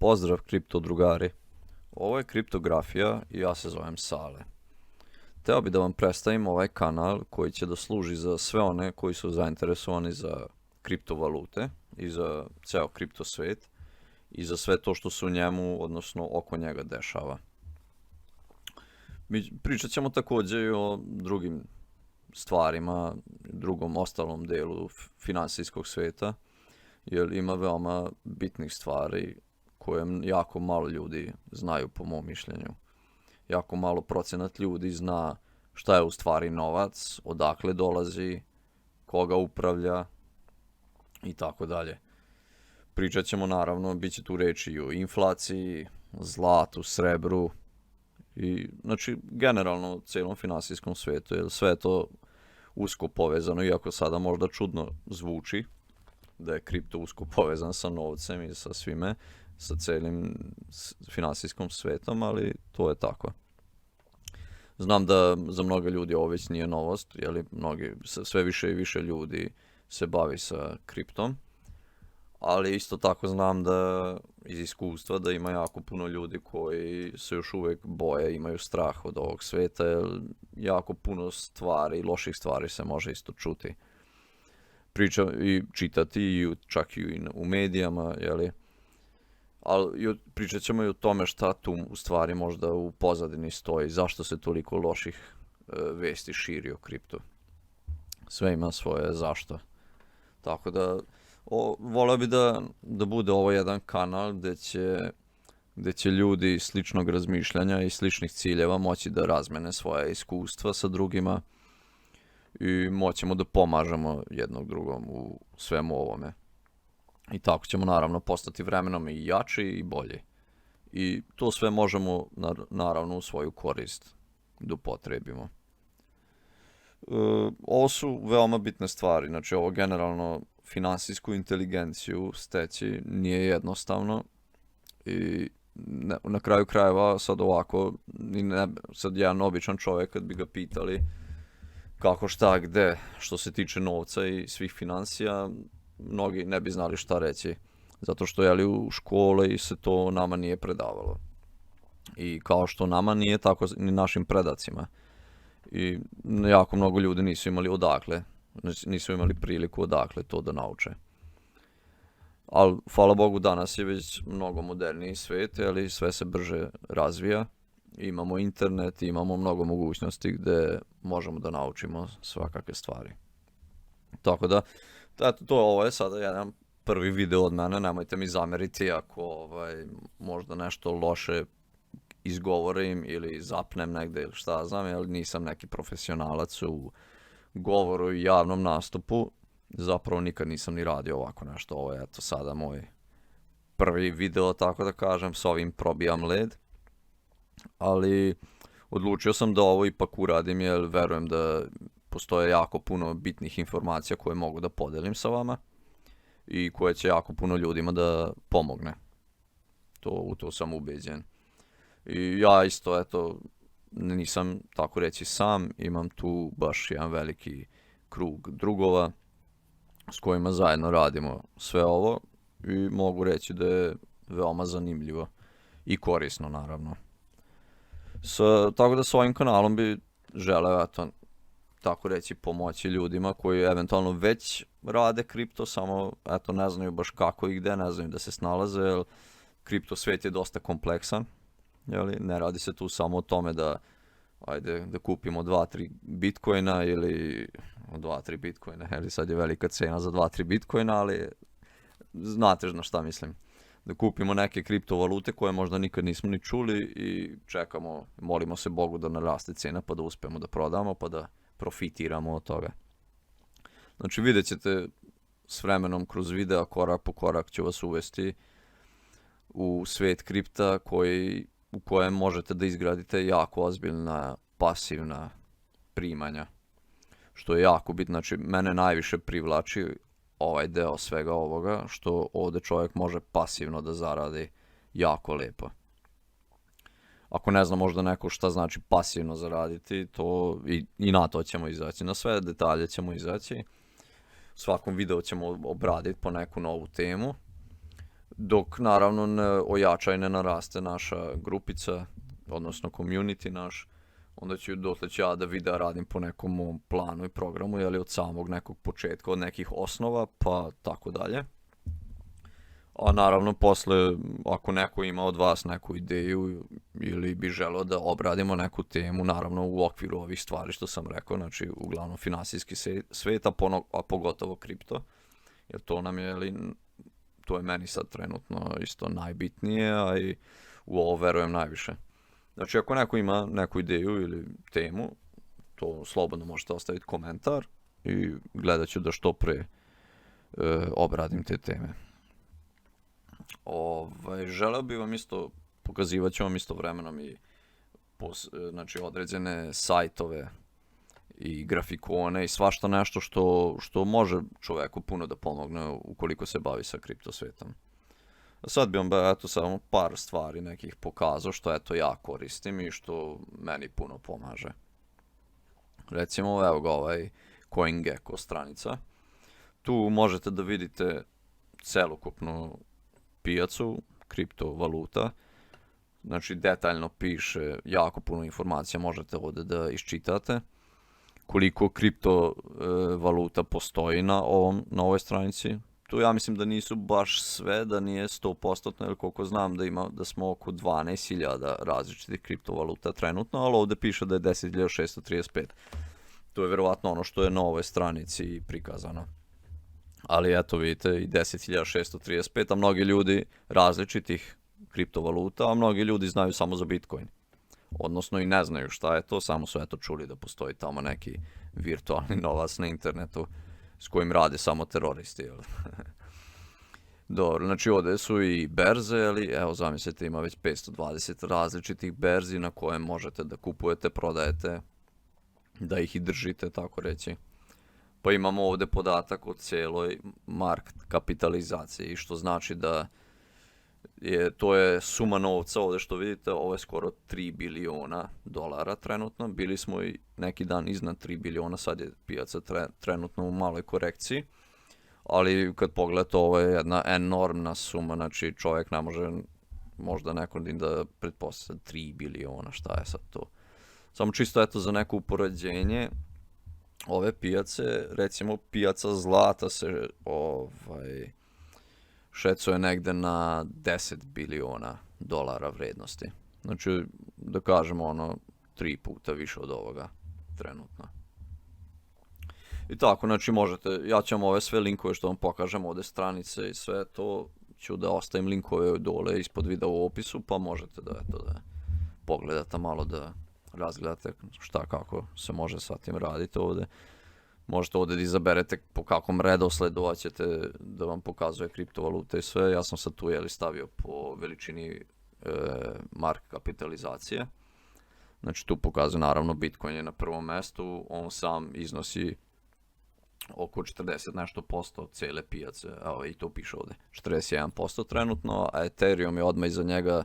Pozdrav kripto drugari, ovo je Kriptografija i ja se zovem Sale. Teo bi da vam predstavim ovaj kanal koji će da služi za sve one koji su zainteresovani za kriptovalute i za ceo kripto svet i za sve to što se u njemu, odnosno oko njega dešava. Mi pričat ćemo također i o drugim stvarima, drugom ostalom delu finansijskog sveta, jer ima veoma bitnih stvari koje jako malo ljudi znaju po mom mišljenju. Jako malo procenat ljudi zna šta je u stvari novac, odakle dolazi, koga upravlja i tako dalje. Pričat ćemo naravno, bit će tu reči i o inflaciji, zlatu, srebru i znači generalno u celom finansijskom svetu, jer sve je to usko povezano, iako sada možda čudno zvuči da je kripto usko povezan sa novcem i sa svime, sa celim finansijskom svetom, ali to je tako. Znam da za mnoga ljudi ovo već nije novost, jer sve više i više ljudi se bavi sa kriptom, ali isto tako znam da iz iskustva da ima jako puno ljudi koji se još uvijek boje, imaju strah od ovog sveta, jer jako puno stvari, loših stvari se može isto čuti. I čitati i čak i u medijama, jeli? Ali pričat ćemo i o tome šta tu u stvari možda u pozadini stoji, zašto se toliko loših vesti širi o kriptu. Sve ima svoje zašto. Tako da, voleo bi da bude ovo jedan kanal gde će ljudi sličnog razmišljanja i sličnih ciljeva moći da razmene svoje iskustva sa drugima i moćemo da pomažemo jednog drugom u svemu ovome. I tako ćemo naravno postati vremenom i jači i bolji. I to sve možemo naravno u svoju korist da upotrebimo. Ovo su veoma bitne stvari, znači ovo generalno finansijsku inteligenciju steći nije jednostavno i na kraju krajeva sad ovako, sad jedan običan čovjek kad bi ga pitali kako, šta, gde, što se tiče novca i svih financija, mnogi ne bi znali šta reći, zato što u škole se to nama nije predavalo. I kao što nama nije, tako ni našim predacima. I jako mnogo ljudi nisu imali odakle, nisu imali priliku odakle to da nauče. Ali, hvala Bogu, danas je već mnogo moderniji svet, ali sve se brže razvija. Imamo internet, imamo mnogo mogućnosti gde možemo da naučimo svakakve stvari. Tako da, ovo je sada jedan prvi video od mene, nemojte mi zameriti ako možda nešto loše izgovorim ili zapnem negde ili šta znam, jer nisam neki profesionalac u govoru i javnom nastupu. Zapravo nikad nisam ni radio ovako nešto, ovo je sada moj prvi video, tako da kažem, s ovim probijam led. Ali odlučio sam da ovo ipak uradim jer verujem da postoje jako puno bitnih informacija koje mogu da podelim sa vama i koje će jako puno ljudima da pomogne. U to sam ubeđen. I ja isto, nisam tako reći sam, imam tu baš jedan veliki krug drugova s kojima zajedno radimo sve ovo i mogu reći da je veoma zanimljivo i korisno naravno. Tako da s ovim kanalom bi želeo, tako reći, pomoći ljudima koji eventualno već rade kripto, samo ne znaju baš kako i gde, ne znaju da se snalaze, jer kripto svet je dosta kompleksan, ne radi se tu samo o tome da kupimo 2-3 bitcoina ili 2-3 bitcoina, sad je velika cena za 2-3 bitcoina, ali znate na šta mislim. Da kupimo neke kriptovalute koje možda nikad nismo ni čuli i čekamo, molimo se Bogu da naraste cena pa da uspemo da prodamo pa da profitiramo od toga. Znači vidjet ćete s vremenom kroz videa, korak po korak ću vas uvesti u svet kripta u kojem možete da izgradite jako ozbiljna pasivna primanja. Što je jako bitno, znači mene najviše privlači ovaj deo svega ovoga, što ovde čovjek može pasivno da zaradi jako lepo. Ako ne zna možda neko šta znači pasivno zaraditi, to i na to ćemo izaći, na sve detalje ćemo izaći. U svakom videu ćemo obraditi po neku novu temu. dok naravno ne ojača i ne naraste naša grupica, odnosno community naš, onda ću dotle ću ja da videa radim po nekom mom planu i programu, jeli od samog nekog početka, od nekih osnova, pa tako dalje. A naravno posle, ako neko ima od vas neku ideju ili bi želeo da obradimo neku temu, naravno u okviru ovih stvari što sam rekao, znači uglavnom finansijski svet, a pogotovo kripto, jer to nam je, to je meni sad trenutno isto najbitnije, a i u ovo verujem najviše. Znači ako neko ima neku ideju ili temu, to slobodno možete ostaviti komentar i gledat ću da što pre obradim te teme. Želeo bi vam isto, pokazivat ću vam isto vremenom i znači određene sajtove i grafikone i svašta nešto što može čoveku puno da pomogne ukoliko se bavi sa kripto svetom. Sad bi vam samo par stvari nekih pokazao što ja koristim i što meni puno pomaže. Recimo evo ga ovaj CoinGecko stranica. Tu možete da vidite celokupnu pijacu kriptovaluta. Znači detaljno piše jako puno informacija, možete ovdje da iščitate. Koliko kriptovaluta postoji na ovoj stranici. Tu ja mislim da nisu baš sve, da nije 100%, jer koliko znam da smo oko 12.000 različitih kriptovaluta trenutno, ali ovdje piše da je 10.635. To je verovatno ono što je na ovoj stranici prikazano. Ali eto vidite i 10.635, a mnogi ljudi različitih kriptovaluta, a mnogi ljudi znaju samo za Bitcoin. Odnosno i ne znaju šta je to, samo su čuli da postoji tamo neki virtualni novac na internetu s kojim rade samo teroristi. Jel? Dobro, znači ovdje su i berze, evo zamislite ima već 520 različitih berzi na koje možete da kupujete, prodajete, da ih i držite, tako reći. Pa imamo ovdje podatak o cijeloj market kapitalizaciji, što znači da to je suma novca, ovdje što vidite, ovo je skoro 3 biliona dolara trenutno, bili smo i neki dan iznad 3 biliona, sad je pijaca trenutno u maloj korekciji, ali kad pogledate ovo je jedna enormna suma, znači čovjek ne može možda nekom da pretpostavlja 3 biliona, šta je sad to. Samo čisto za neko upoređenje, ove pijace, recimo pijaca zlata se šecuje negde na 10 biliona dolara vrednosti. Znači, da kažemo 3 puta više od ovoga trenutno. I tako, znači možete, ja ću vam ove sve linkove što vam pokažem, ovdje stranice i sve to, ću da ostavim linkove dole ispod videa u opisu, pa možete da pogledate malo, da razgledate šta kako se može sa tim raditi ovdje. Možete ovdje da izaberete po kakvom redosledu hoćete da vam pokazuje kriptovalute i sve. Ja sam sad tu stavio po veličini market kapitalizacije. Znači tu pokazuje naravno Bitcoin je na prvom mestu, on sam iznosi oko 40 nešto posto od cijele pijace, evo i to piše ovdje, 41% trenutno, a Ethereum je odmah iza njega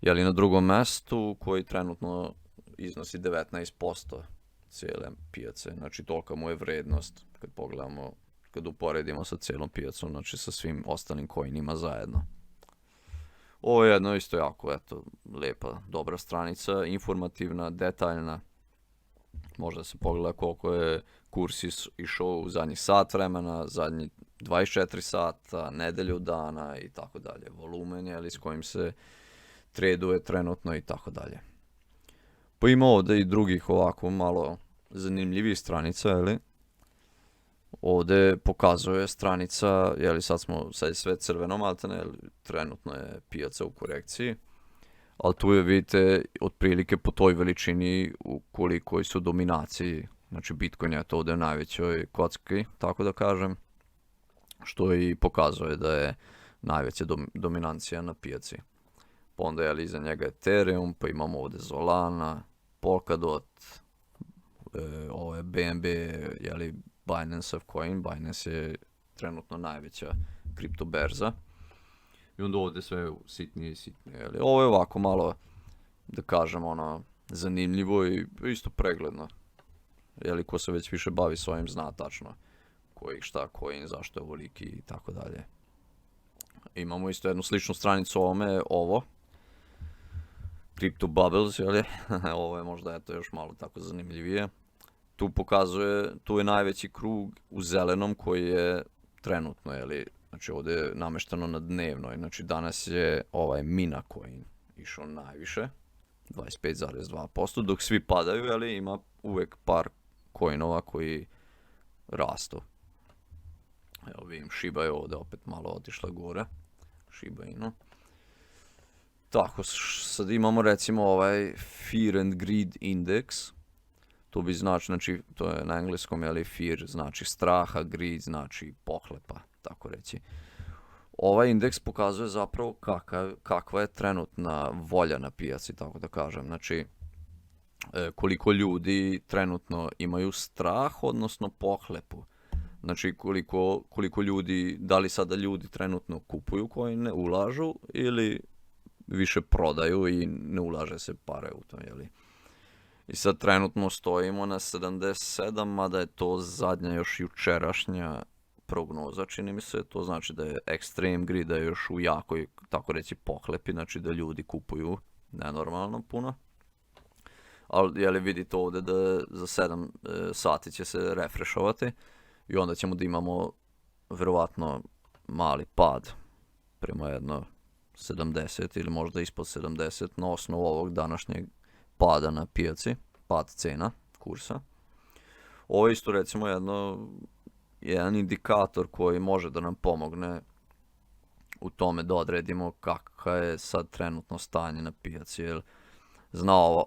na drugom mestu koji trenutno iznosi 19% cijele pijace, znači tolika mu je vrednost kad pogledamo, kad uporedimo sa cijelom pijacom, znači sa svim ostalim coinima zajedno. Ovo je jedno isto jako, lijepa, dobra stranica, informativna, detaljna, možda se pogleda koliko je kurs išao u zadnjih sat vremena, zadnjih 24 sata, nedelju dana i tako dalje, volumen s kojim se traduje trenutno i tako dalje. Pa ima ovdje i drugih ovako malo zanimljivih stranica, Ovdje pokazuje stranica, sad je sve crveno maltene, trenutno je pijaca u korekciji, ali tu je vidite otprilike po toj veličini u kolikoj su dominaciji, znači Bitcoin je to ovdje u najvećoj kocki, tako da kažem, što i pokazuje da je najveća dominancija na pijaci. Pa onda je iza njega Ethereum, pa imamo ovdje Solana, Polkadot, ovo je BNB, Binance Coin, Binance je trenutno najveća kriptoberza. I onda ovdje sve sitnije i sitnije. Ovo je ovako malo, da kažem, zanimljivo i isto pregledno. Ko se već više bavi s ovim zna tačno koji šta, coin, zašto je ovoliki i tako dalje. Imamo isto jednu sličnu stranicu ovome, ovo. Crypto Bubbles, jeli? Ovo je možda eto još malo tako zanimljivije. Tu pokazuje, tu je najveći krug u zelenom koji je trenutno, jeli? Znači ovdje je namešteno na dnevnoj. Znači danas je ovaj Mina coin išao najviše, 25,2%, dok svi padaju, jeli? Ima uvek par coinova koji rastu. Evo vidim, Shiba je ovdje opet malo otišla gore. Shiba Inu. Tako, sad imamo recimo ovaj Fear and Greed Index. To bi znači, to je na engleskom, jeli, fear znači straha, greed znači pohlepa, tako reći. Ovaj indeks pokazuje zapravo kakva je trenutna volja na pijaci, tako da kažem. Znači, koliko ljudi trenutno imaju strah, odnosno pohlepu. Znači, koliko ljudi, da li sada ljudi trenutno kupuju koji ne ulažu ili više prodaju i ne ulaže se pare u to, jeli. I sad trenutno stojimo na 77, mada je to zadnja još jučerašnja prognoza, čini mi se. To znači da je extreme greed, da je još u jakoj, tako reći, pohlepi, znači da ljudi kupuju nenormalno puno. Ali, jeli, vidite ovdje da za 7 sati će se refreshovati i onda ćemo da imamo verovatno mali pad prema jedno 70 ili možda ispod 70 na osnovu ovog današnjeg pada na pijaci, pad cena, kursa. Ovo je isto recimo jedan indikator koji može da nam pomogne u tome da odredimo kakva je sad trenutno stanje na pijaci. Jer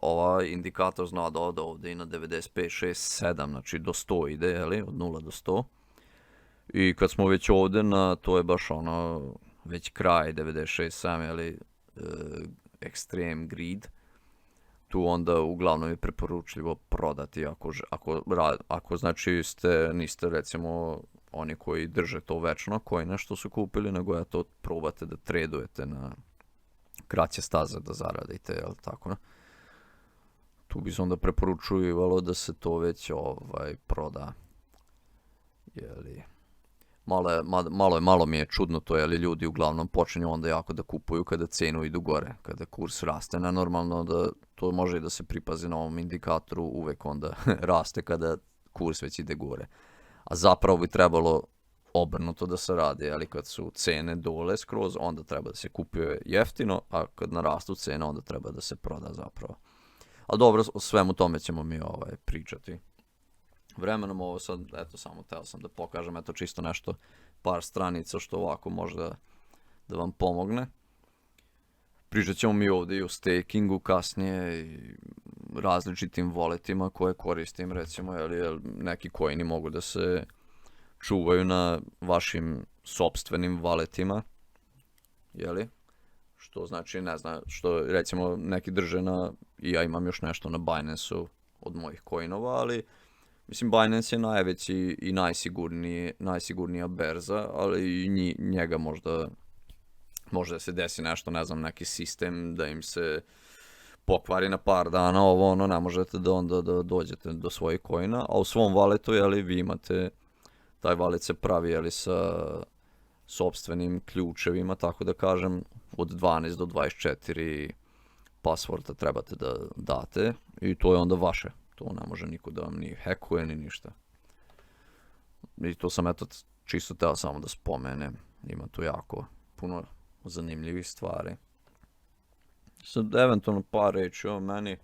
ovaj indikator zna da ode ovdje i na 95, 6, 7, znači do 100 ide, jeli, od 0 do 100. I kad smo već ovdje, to je baš ono, već kraj 96, 7, jeli, extreme greed. Tu onda uglavnom je preporučljivo prodati ako znači niste recimo oni koji drže to večno, koji nešto su kupili, nego to probate da tradujete na kraće staze da zaradite, jel tako? Tu bi se onda preporučivalo da se to već proda. Jeli. Malo mi je čudno to, jeli, ljudi uglavnom počinju onda jako da kupuju kada cenu idu gore, kada kurs raste. Nenormalno da to može i da se pripazi na ovom indikatoru, uvek onda raste kada kurs već ide gore. A zapravo bi trebalo obrnuto da se radi, ali kad su cene dole skroz, onda treba da se kupuje jeftino, a kad narastu cene, onda treba da se proda zapravo. Ali dobro, o svemu tome ćemo mi pričati vremenom. Ovo sad, eto, samo teo sam da pokažem, eto, čisto nešto, par stranica što ovako može da vam pomogne. Pričat ćemo mi ovdje i o stakingu kasnije i različitim walletima koje koristim, recimo, jer neki coini mogu da se čuvaju na vašim sopstvenim walletima, jeli? Što znači, ne znam, što recimo neki drže i ja imam još nešto na Binance-u od mojih coinova, ali mislim, Binance je najveći i najsigurnija berza, ali i njega možda se desi nešto, ne znam, neki sistem da im se pokvari na par dana, ne možete da onda da dođete do svojih coina, a u svom walletu, jeli, vi imate, taj wallet se pravi, jeli, sa sopstvenim ključevima, tako da kažem, od 12 do 24 passworda trebate da date i to je onda vaše. To ne može niko da vam ni hekuje ni ništa. I to sam eto čisto teo samo da spomenem. Ima tu jako puno zanimljivih stvari. Sad eventualno par reći o meni,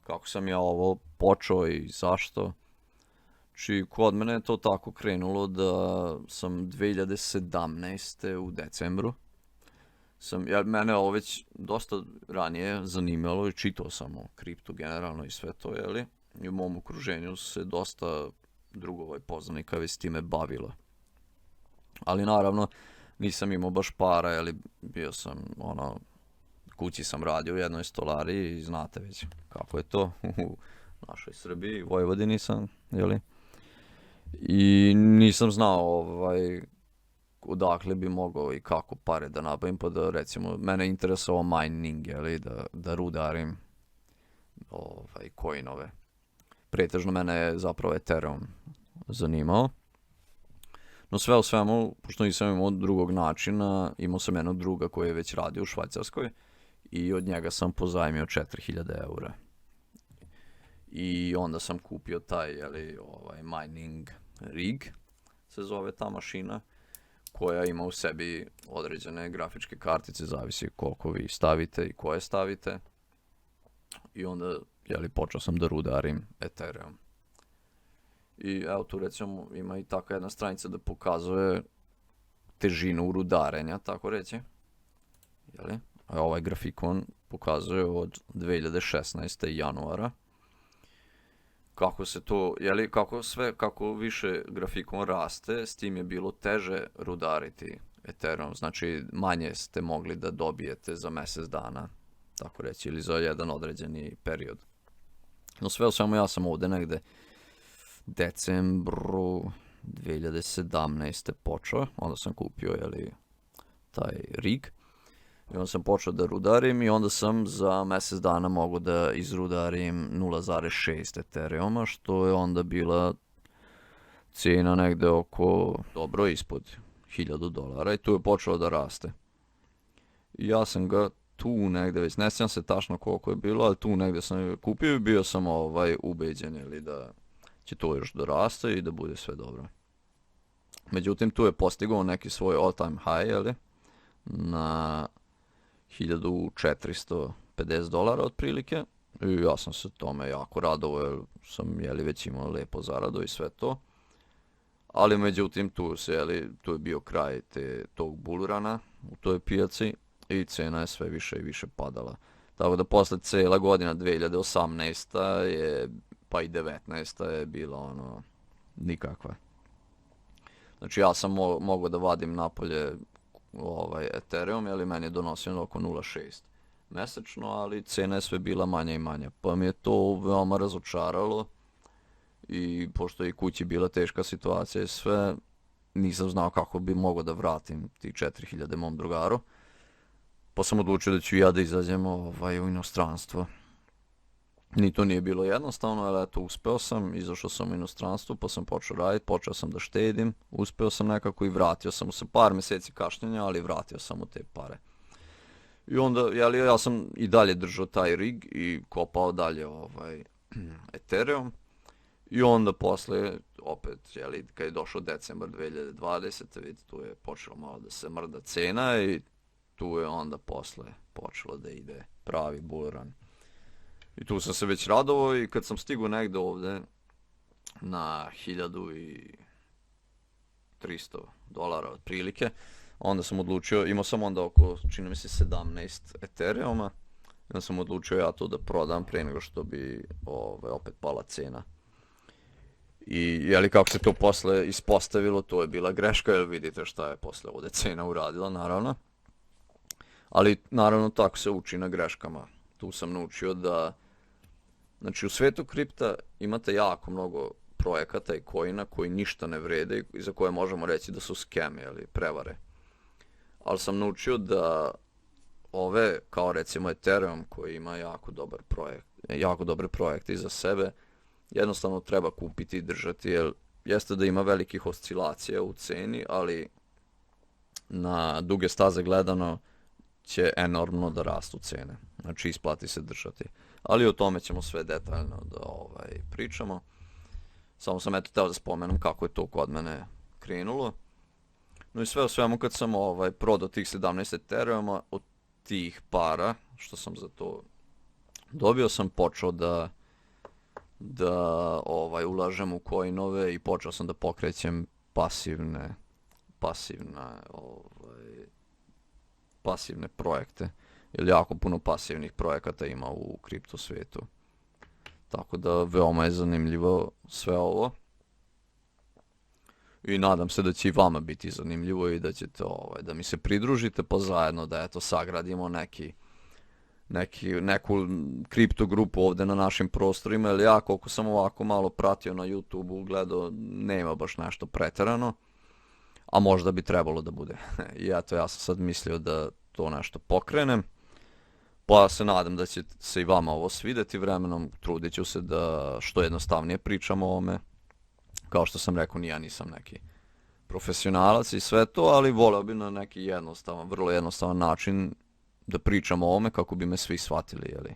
kako sam ja ovo počeo i zašto. Znači, kod mene je to tako krenulo da sam 2017. u decembru. Mene ovo već dosta ranije zanimalo i čitao sam o kriptu generalno i sve to, jeli? I u mom okruženju se dosta drugova i poznanika već s time bavilo. Ali naravno nisam imao baš para, jeli, bio sam, kući sam radio u jednoj stolariji i znate već kako je to u našoj Srbiji, Vojvodini sam, jeli? I nisam znao odakle bi mogao i kako pare da nabavim, pa da recimo, mene interesovao mining, jeli, da rudarim coinove. Pretežno mene je zapravo Ethereum zanimao. No sve u svemu, pošto nisam imao drugog načina, imao sam jednog druga koji je već radio u Švajcarskoj i od njega sam pozajmio 4000 eura. I onda sam kupio taj, mining rig, se zove ta mašina, koja ima u sebi određene grafičke kartice, zavisi koliko vi stavite i koje stavite. I onda, počeo sam da rudarim Ethereum. I evo tu recimo ima i takva jedna stranica da pokazuje težinu rudarenja, tako reći. A ovaj grafikon pokazuje od 2016. januara. Kako se to, kako više grafikon raste, s tim je bilo teže rudariti Ethereum. Znači manje ste mogli da dobijete za mjesec dana, tako reći, ili za jedan određeni period. No sve u svemu ja sam ovdje negde decembru 2017. počeo, onda sam kupio taj rig i onda sam počeo da rudarim i onda sam za mjesec dana mogu da izrudarim 0,6 Ethereuma, što je onda bila cijena negde oko dobro ispod $1000 i tu je počelo da raste. I ja sam ga tu negde, već ne sjećam se tačno koliko je bilo, ali tu negde sam ga kupio i bio sam ubeđen da će to još da raste i da bude sve dobro. Međutim, tu je postigao neki svoj all time high, na $1450 otprilike. I ja sam se tome jako radovao jer sam već imao lepo zaradu i sve to. Ali međutim tu je bio kraj tog bullruna u toj pijaci i cena je sve više i više padala. Tako da posle cijela godina 2018. je, pa i 2019. je bila nikakva. Znači ja sam mogao da vadim napolje Ethereum, meni je donosio oko 0,6 mesečno, ali cena je sve bila manja i manja. Pa mi je to veoma razočaralo i pošto je i kući bila teška situacija i sve, nisam znao kako bi mogao da vratim ti 4000 mom drugaru. Pa sam odlučio da ću ja da izađem u inostranstvo. Ni to nije bilo jednostavno, ali eto, uspeo sam, izašao sam u inostranstvo, pa sam počeo raditi, počeo sam da štedim, uspeo sam nekako i vratio sam sa par mjeseci kašnjenja, ali vratio sam u te pare. I onda, ja sam i dalje držao taj rig i kopao dalje Ethereum. I onda posle, opet, kad je došao decembar 2020, vidite, tu je počelo malo da se mrda cena i tu je onda posle počelo da ide pravi bullrun. I tu sam se već radovao i kad sam stigao negde ovde na $1300 otprilike, onda sam odlučio, imao sam onda oko, čini mi se, 17 Ethereuma, i onda sam odlučio ja to da prodam pre nego što bi opet pala cena. I kako se to posle ispostavilo, to je bila greška, jer vidite šta je posle ovde cena uradila, naravno. Ali naravno tako se uči na greškama. Tu sam naučio da, znači u svetu kripta imate jako mnogo projekata i coina koji ništa ne vrede i za koje možemo reći da su skemi, prevare. Ali sam naučio da ove, kao recimo Ethereum koji ima jako dobre projekte iza sebe, jednostavno treba kupiti i držati, jer jeste da ima velikih oscilacija u ceni, ali na duge staze gledano će enormno da rastu cene. Znači isplati se držati. Ali o tome ćemo sve detaljno da pričamo. Samo sam teo da spomenem kako je to kod mene krenulo. No i sve u svemu kad sam prodao tih 17 Ethereuma, od tih para što sam za to dobio, sam počeo da ulažem u coinove i počeo sam da pokrećem pasivne projekte, jer jako puno pasivnih projekata ima u kripto svijetu. Tako da veoma je zanimljivo sve ovo. I nadam se da će i vama biti zanimljivo i da ćete da mi se pridružite pa zajedno da sagradimo neku kripto grupu ovde na našim prostorima, jer ja koliko sam ovako malo pratio na YouTube-u, gledao, nema baš nešto preterano, a možda bi trebalo da bude. I ja sam sad mislio da to nešto pokrenem, pa se nadam da će se i vama ovo svideti vremenom, trudit ću se da što jednostavnije pričam o ovome. Kao što sam rekao, ja nisam neki profesionalac i sve to, ali voleo bi na neki jednostavan, vrlo jednostavan način da pričamo o ovome kako bi me svi shvatili, jeli.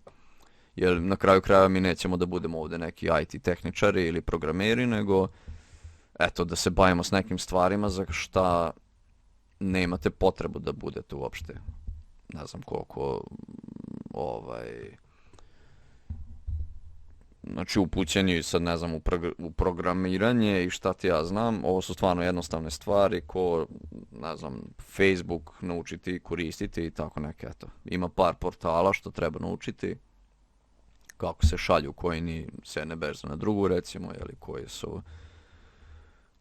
Jer na kraju krajeva mi nećemo da budemo ovdje neki IT tehničari ili programeri, nego eto da se bavimo s nekim stvarima za šta nemate potrebu da budete uopšte. Ne znam koliko znači upućeni sad ne znam u programiranje i šta ti ja znam. Ovo su stvarno jednostavne stvari ko ne znam Facebook naučiti koristiti i tako neke eto. Ima par portala što treba naučiti. Kako se šalju coini s jedne berze na drugu recimo, jeli, koje su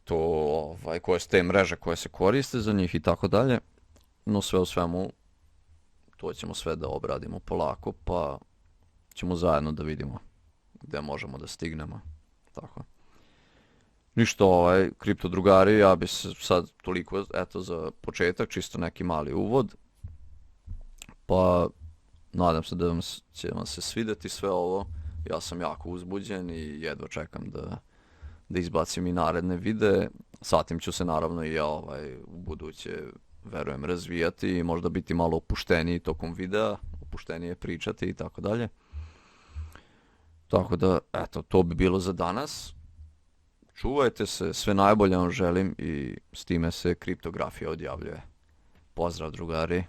to, koje su te mreže koje se koriste za njih i tako dalje. No sve u svemu, to ćemo sve da obradimo polako, pa ćemo zajedno da vidimo gdje možemo da stignemo. Tako. Ništa, kripto drugari, ja bi se sad toliko, eto za početak, čisto neki mali uvod. Pa nadam se da će vam se svidjeti sve ovo. Ja sam jako uzbuđen i jedva čekam da izbacim i naredne videe. Satim ću se naravno i ja u buduće verujem razvijati i možda biti malo opušteniji tokom videa, opuštenije pričati i tako dalje. Tako da, eto, to bi bilo za danas. Čuvajte se, sve najbolje vam želim i s time se kriptografija odjavljuje. Pozdrav drugari.